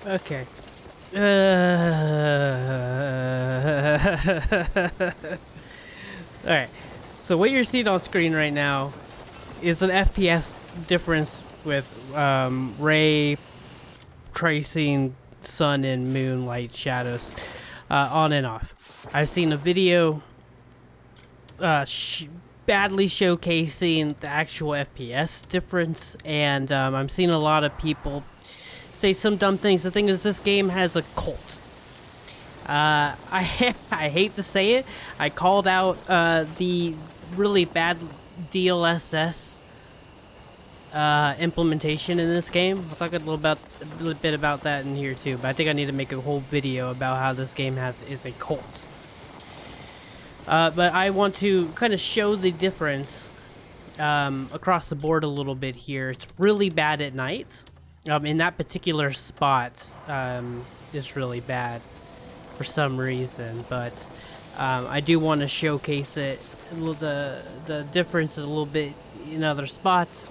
Okay. Alright. So what you're seeing on screen right now is an FPS difference with ray tracing sun and moon light shadows on and off. I've seen a video badly showcasing the actual FPS difference, and I'm seeing a lot of people say some dumb things. The thing is, this game has a cult. I I hate to say it. I called out the really bad DLSS implementation in this game. I'll talk a little bit about that in here too. But I think I need to make a whole video about how this game is a cult. But I want to kind of show the difference across the board a little bit here. It's really bad at night. In that particular spot is really bad for some reason, but I do want to showcase it, the difference a little bit in other spots,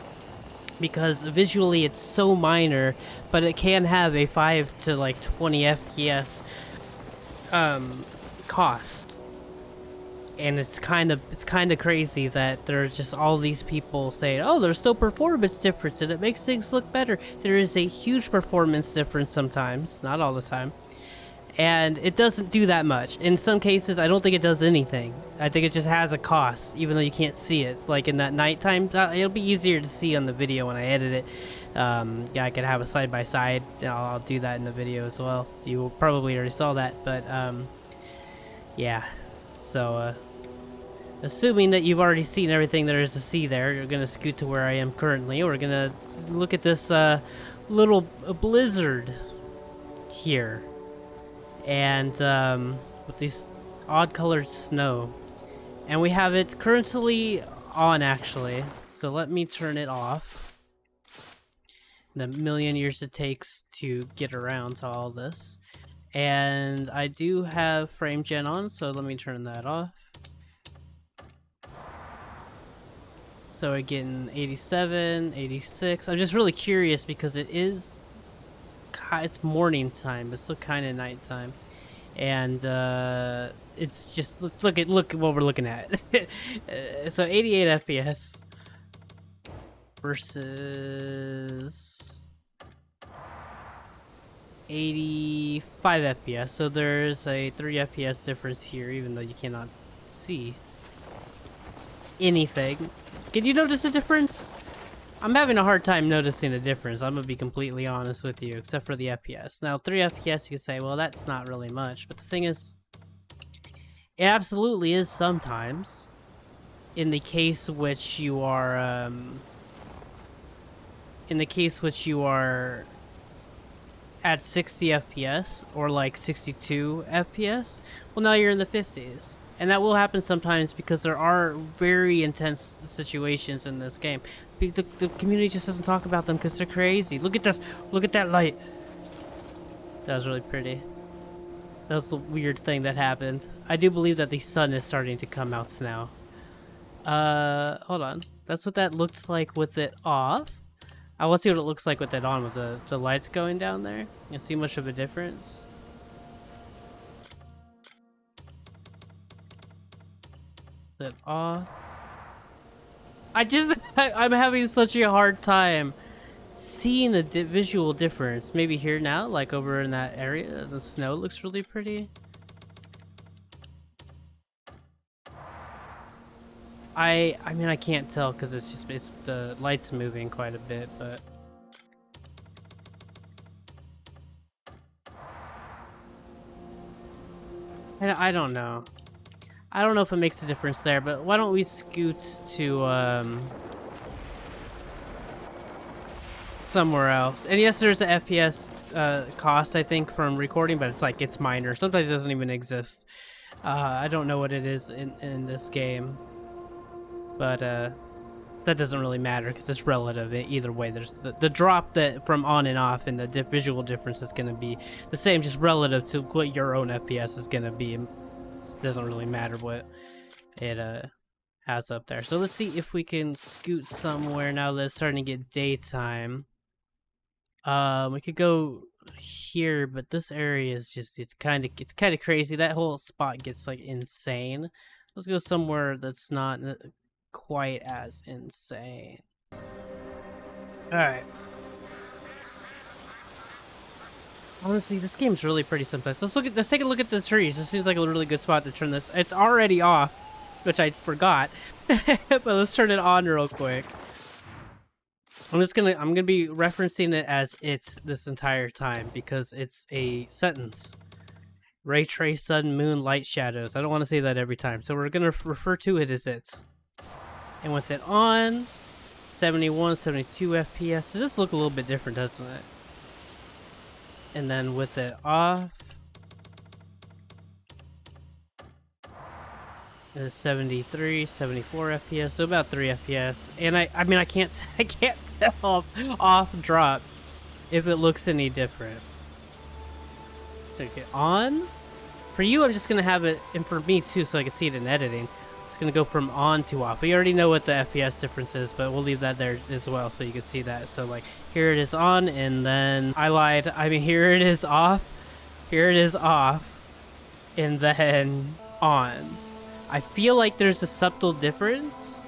because visually it's so minor, but it can have a 5 to like 20 FPS cost. And it's kind of crazy that there's just all these people saying, oh, there's no performance difference and it makes things look better. There is a huge performance difference sometimes, not all the time. And it doesn't do that much. In some cases, I don't think it does anything. I think it just has a cost, even though you can't see it. Like in that nighttime, it'll be easier to see on the video when I edit it. Yeah, I could have a side-by-side. I'll do that in the video as well. You probably already saw that, but yeah. So, assuming that you've already seen everything there is to see there, you're going to scoot to where I am currently. We're going to look at this little blizzard here. And with these odd colored snow. And we have it currently on, actually. So let me turn it off. The million years it takes to get around to all this. And I do have frame gen on, so let me turn that off. So we're getting 87, 86. I'm just really curious because it's morning time, but still kind of nighttime, and it's just look at what we're looking at. So 88 FPS versus 85 FPS. So there's a 3 FPS difference here, even though you cannot see anything. Can you notice a difference? I'm having a hard time noticing the difference, I'm gonna be completely honest with you, except for the FPS. Now, 3 FPS, you could say, well, that's not really much, but the thing is, it absolutely is sometimes. In the case which you are, at 60 FPS, or like 62 FPS, well, now you're in the 50s. And that will happen sometimes because there are very intense situations in this game. The community just doesn't talk about them because they're crazy. Look at this. Look at that light. That was really pretty. That was the weird thing that happened. I do believe that the sun is starting to come out now. Hold on. That's what that looks like with it off. I want to see what it looks like with it on, with the lights going down there. You see much of a difference? It off. I'm having such a hard time seeing a visual difference. Maybe here now, like over in that area, the snow looks really pretty. I mean, I can't tell because it's the light's moving quite a bit, but I don't know. I don't know if it makes a difference there, but why don't we scoot to somewhere else? And yes, there's an FPS cost, I think, from recording, but it's minor. Sometimes it doesn't even exist. I don't know what it is in this game, but that doesn't really matter because it's relative. Either way, there's the drop that from on and off, and the visual difference is going to be the same, just relative to what your own FPS is going to be. Doesn't really matter what it has up there. So let's see if we can scoot somewhere now that it's starting to get daytime. We could go here, but this area is just it's kind of crazy. That whole spot gets like insane. Let's go somewhere that's not quite as insane. All right. Honestly, this game's really pretty simple. Let's take a look at the trees. This seems like a really good spot to turn this. It's already off, which I forgot. But let's turn it on real quick. I'm gonna be referencing it as "it's" this entire time because it's a sentence. Raytraced sun, moon, light, shadows. I don't want to say that every time, so we're gonna refer to it as "it's." And with it on, 71, 72 FPS. It does look a little bit different, doesn't it? And then with it off, it's 73, 74 FPS, so about 3 FPS. And I mean I can't tell off drop if it looks any different. Take it on. For you, I'm just gonna have it, and for me too, so I can see it in editing. It's gonna go from on to off. We already know what the FPS difference is, but we'll leave that there as well so you can see that. So like here it is on, and then I lied. I mean here it is off, here it is off, and then on. I feel like there's a subtle difference.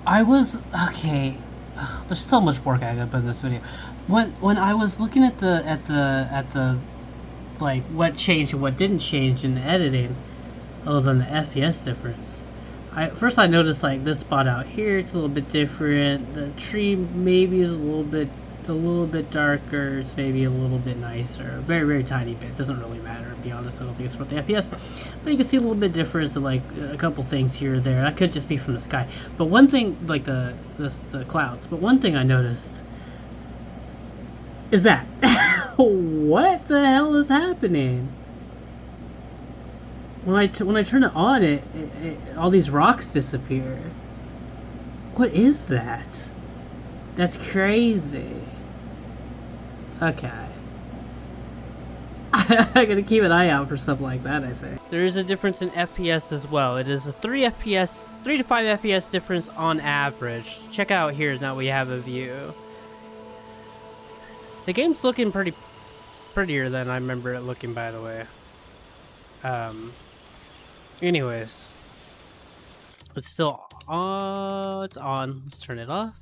Okay. Ugh, there's so much work I gotta put in this video. When I was looking at the like what changed and what didn't change in the editing, other than the FPS difference. First I noticed like this spot out here, it's a little bit different. The tree maybe is a little bit darker. It's maybe a little bit nicer. A very, very tiny bit. Doesn't really matter, to be honest. I don't think it's worth the FPS. But you can see a little bit difference in like a couple things here or there. That could just be from the sky. But one thing, like the clouds. But one thing I noticed is that what the hell is happening? When I turn it on, all these rocks disappear. What is that? That's crazy. Okay. I gotta keep an eye out for stuff like that, I think. There is a difference in FPS as well. It is a 3 to 5 FPS difference on average. Check out here, now we have a view. The game's looking prettier than I remember it looking, by the way. Anyways. It's still on. It's on. Let's turn it off.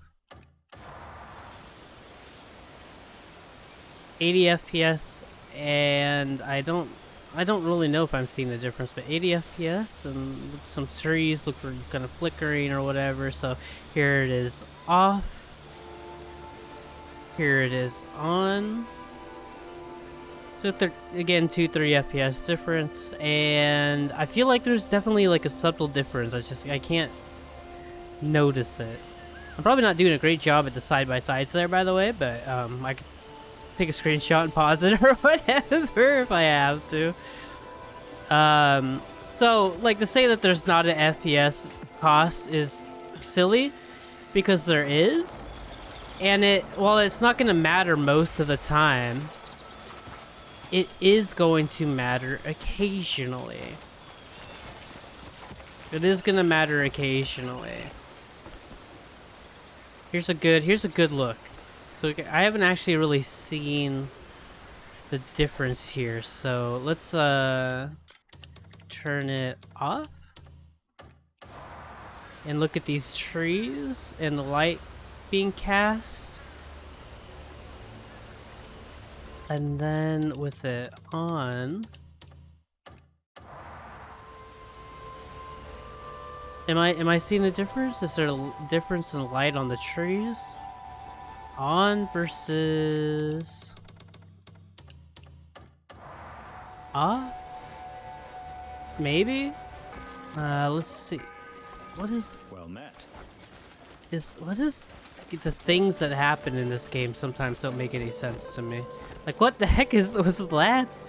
80 FPS, and I don't really know if I'm seeing the difference, but 80 FPS, and some trees look kind of flickering or whatever. So here it is off. Here it is on. So again, 2-3 FPS difference, and I feel like there's definitely like a subtle difference. I can't notice it. I'm probably not doing a great job at the side-by-sides there, by the way, but I could take a screenshot and pause it or whatever if I have to. So like to say that there's not an FPS cost is silly, because there is, and while it's not going to matter most of the time, it is going to matter occasionally. It is going to matter occasionally. Here's a good look. So I haven't actually really seen the difference here. So let's turn it off and look at these trees and the light being cast. And then with it on, am I seeing a difference? Is there a difference in light on the trees? On versus off? Maybe? Let's see. What is well met? What is the things that happen in this game sometimes don't make any sense to me. Like, what the heck was that?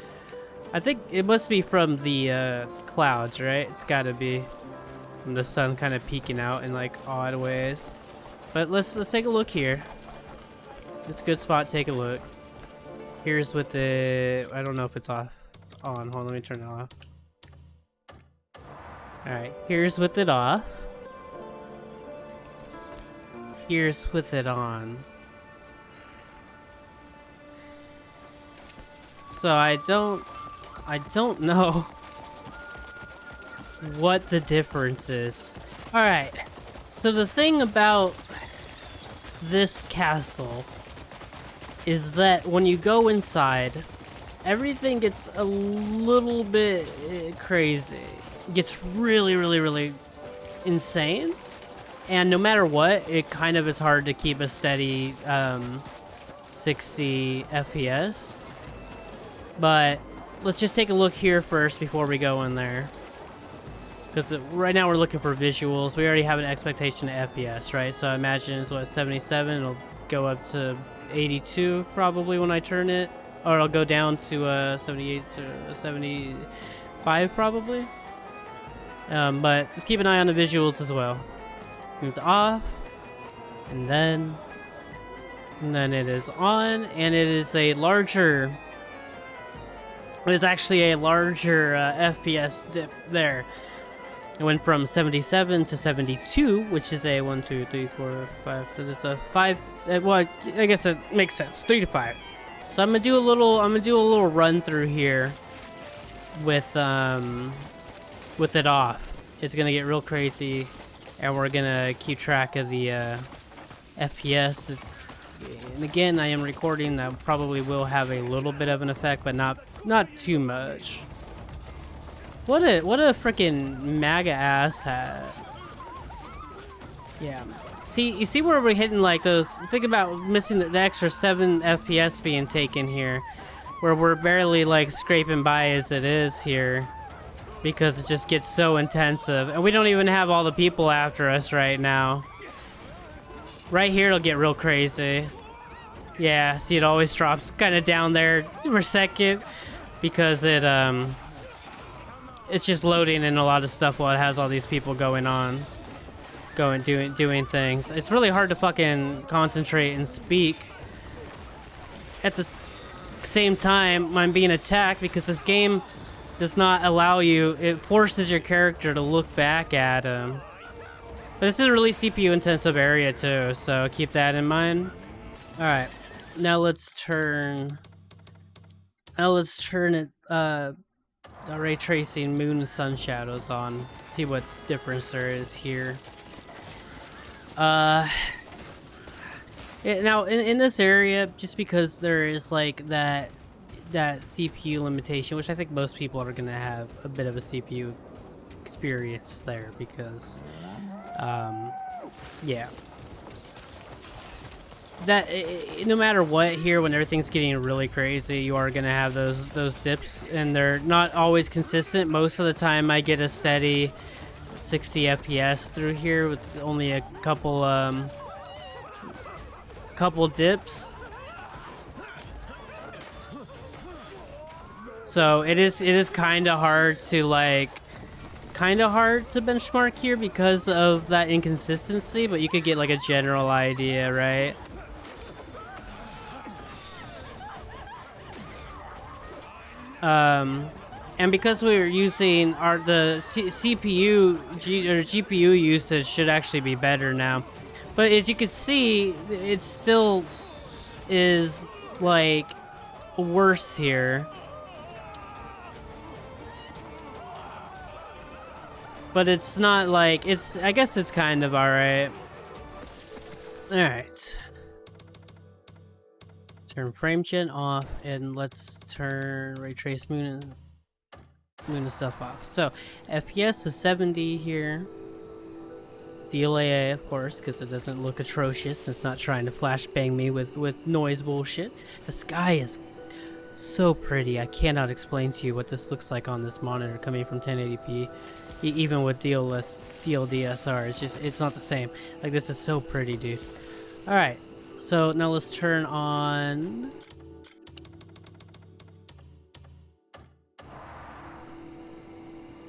I think it must be from the clouds, right? It's gotta be from the sun kind of peeking out in like odd ways. But let's take a look here. It's a good spot. Take a look. Here's with the, I don't know if it's off. It's on. Hold on, let me turn it off. Alright, here's with it off. Here's with it on. So I don't know what the difference is. Alright, so the thing about this castle is that when you go inside, everything gets a little bit crazy. It gets really, really, really insane. And no matter what, it kind of is hard to keep a steady 60 FPS. But let's just take a look here first before we go in there. Because right now we're looking for visuals. We already have an expectation of FPS, right? So I imagine it's what, 77? It'll go up to 82 probably when I turn it. Or it'll go down to 78 or 75 probably. But let's keep an eye on the visuals as well. It's off. And then it is on. And it is a larger... It is actually a larger FPS dip there. It went from 77 to 72, which is a 1, 2, 3, 4, 5. It's a 5. Well, I guess it makes sense. 3 to 5. So I'm gonna do a little run through here with it off. It's gonna get real crazy, and we're gonna keep track of the FPS. And again, I am recording. That probably will have a little bit of an effect, but not too much. What a freaking MAGA ass hat. Yeah. See, you see where we're hitting like those. Think about missing the extra 7 FPS being taken here, where we're barely like scraping by as it is here, because it just gets so intensive, and we don't even have all the people after us right now. Right here, it'll get real crazy. Yeah, see, it always drops kind of down there for a second because it's just loading in a lot of stuff while it has all these people going on, doing things. It's really hard to fucking concentrate and speak at the same time I'm being attacked, because this game does not allow you. It forces your character to look back at him. But this is a really CPU intensive area too, so keep that in mind. All right, now let's turn it ray tracing moon and sun shadows on. See what difference there is here. Now in this area, just because there is like that CPU limitation, which I think most people are gonna have a bit of a CPU experience there, because yeah, that no matter what here, when everything's getting really crazy, you are gonna have those dips, and they're not always consistent. Most of the time I get a steady 60 FPS through here with only a couple dips. So it is kind of hard to benchmark here because of that inconsistency, but you could get like a general idea, right? And because we're using the CPU or GPU usage should actually be better now, but as you can see, it still is like worse here. But it's not like I guess it's kind of alright. Alright. Turn frame gen off, and let's turn ray trace moon and stuff off. So FPS is 70 here. DLAA, of course, because it doesn't look atrocious. It's not trying to flashbang me with noise bullshit. The sky is so pretty. I cannot explain to you what this looks like on this monitor coming from 1080p. Even with DLDSR, it's not the same. Like, this is so pretty, dude. All right, so now let's turn on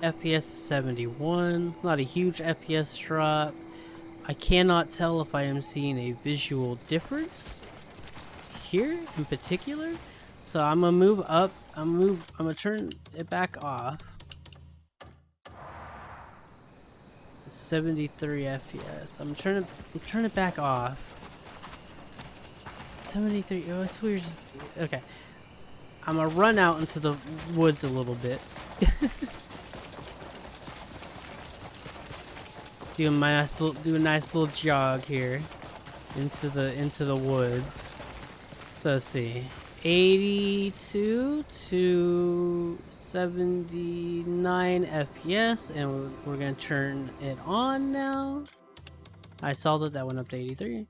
FPS 71. Not a huge FPS drop. I cannot tell if I am seeing a visual difference here in particular. So I'm gonna move up. I'm gonna turn it back off. 73 FPS. I'm turning it back off. 73. Oh, it's weird. Okay. I'm gonna run out into the woods a little bit. do a nice little jog here into the woods. So let's see, 82 to 79 FPS, and we're gonna turn it on now. I saw that went up to 83.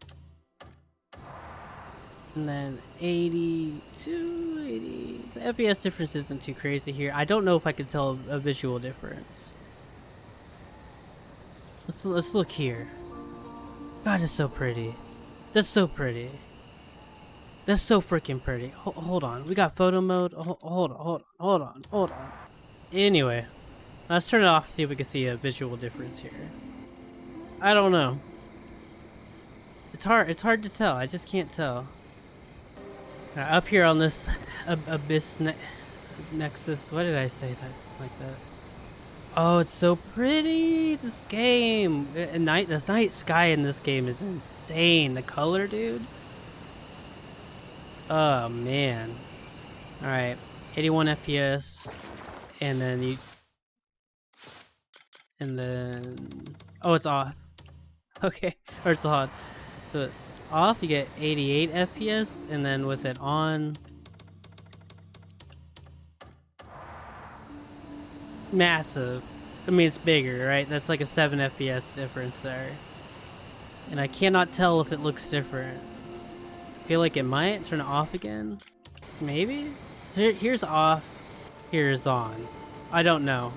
And then 82, 80. The FPS difference isn't too crazy here. I don't know if I could tell a visual difference. Let's look here. God, it's so pretty. That's so pretty. That's so freaking pretty. Hold on. We got photo mode. Hold on. Anyway, let's turn it off, see if we can see a visual difference here. I don't know. It's hard to tell. I just can't tell. Up here on this abyss nexus, what did I say that like that? Oh, it's so pretty. This game, this night sky in this game is insane. The color, dude. Oh man. All right, 81 FPS, and then oh, it's off. Okay, or it's on. So off, you get 88 FPS, and then with it on, massive. I mean, it's bigger, right? That's like a 7 FPS difference there. And I cannot tell if it looks different. I feel like it might. Turn it off again. Maybe? So here's off, here's on. I don't know.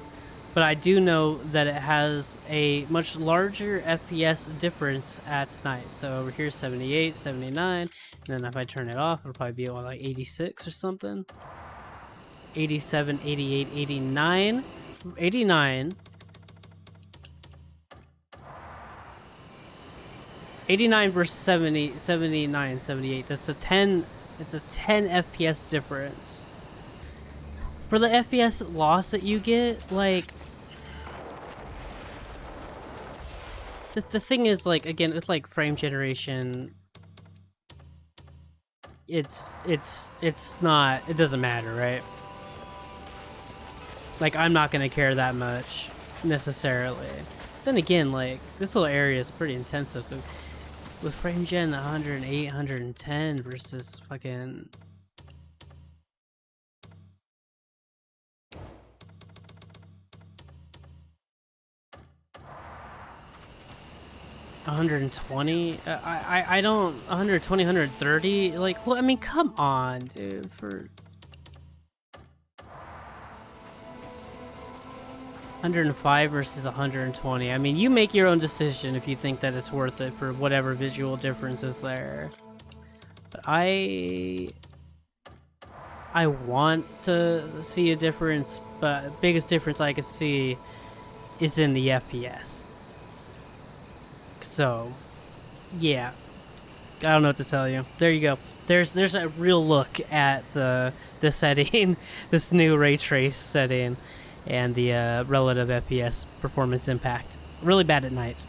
But I do know that it has a much larger FPS difference at night. So over here, 78, 79. And then if I turn it off, it'll probably be like 86 or something. 87, 88, 89. 89. 89 versus 70, 79, 78. That's it's a 10 FPS difference. For the FPS loss that you get, like, the thing is, like, again, with like frame generation, it's not, it doesn't matter, right? Like, I'm not gonna care that much necessarily. Then again, like, this little area is pretty intensive, so with frame gen 108, 110 versus fucking 120, I don't, 120, 130, like, well, I mean, come on, dude, for 105 versus 120. I mean, you make your own decision if you think that it's worth it for whatever visual difference is there. But I want to see a difference, but the biggest difference I could see is in the FPS. So, yeah. I don't know what to tell you. There you go. There's a real look at the setting, this new Raytraced setting, and the relative FPS performance impact. Really bad at night.